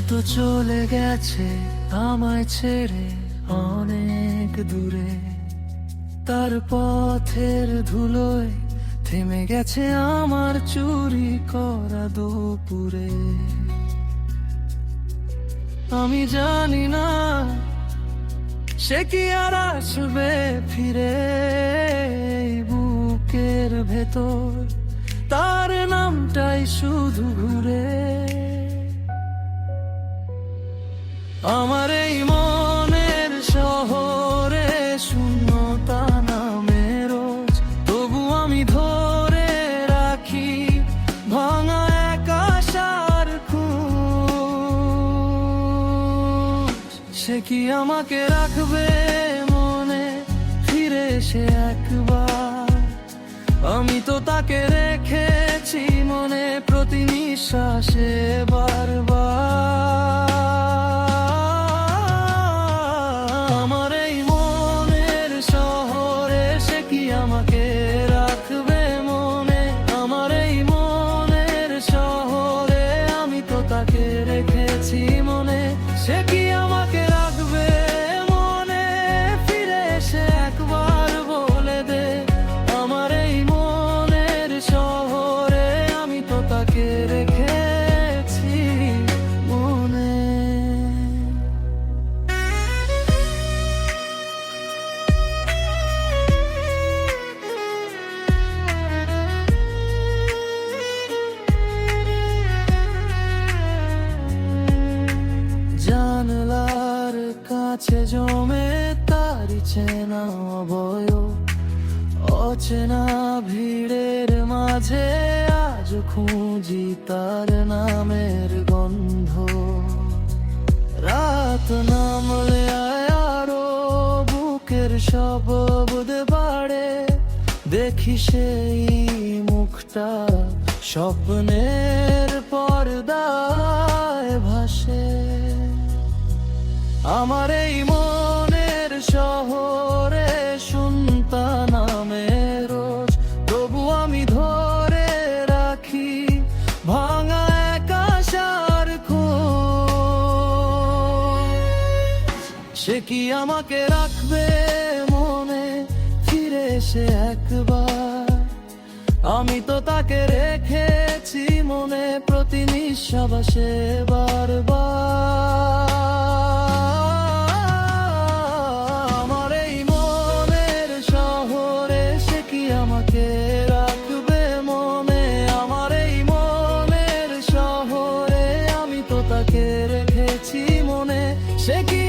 তো চলে গেছে আমায় ছেড়ে অনেক দূরে, তার পথের ধুলোয় থেমে গেছে আমার চুরি করা দুপুরে। আমি জানি না সে কি আর আসবে ফিরে, এই বুকের ভেতর তার নামটাই শুধু ঘুরে। আমার এই মনের শহরে শূন্যতা নামে রোজ, তবু আমি ধরে রাখি ভাঙা এক আশার খোঁজ। সে কি আমাকে রাখবে মনে ফিরে এসে একবার? আমি তো তাকে রেখেছি মনে প্রতি নিঃশ্বাসে বারবার। আমার এই মনের শহরে সে কি আমাকে রাখবে মনে? আমার এই মনের শহরে আমি তো তাকে রেখেছি মনে। সে কি আমাকে রাখবে মনে ফিরে এসে একবার বলে দে? আমার এই মনের শহরে আমি তো তাকে রেখেছি মনে। জানলার কাছে জমে তারি চেনা অবয়ব, অচেনা ভিড়ের মাঝে আজ খুঁজি তার নামের গন্ধ। রাত নামলে আরো বুকের শব্দ বাড়ে, দেখি সেই মুখটা স্বপ্নের পর্দায় ভাসে। আমার এই মনের শহরে শুনতা নামে রোজ, তবু আমি ধরে রাখি ভাঙা এক আশার খোঁজ। সে কি আমাকে রাখবে মনে ফিরে এসে একবার? আমি তো তাকে রেখেছি মনে প্রতি নিঃশ্বাসে বারবার। আমার এই মনের শহরে সে কি আমাকে রাখবে মনে? আমার এই মনের শহরে আমি তো তাকে রেখেছি মনে। সে কি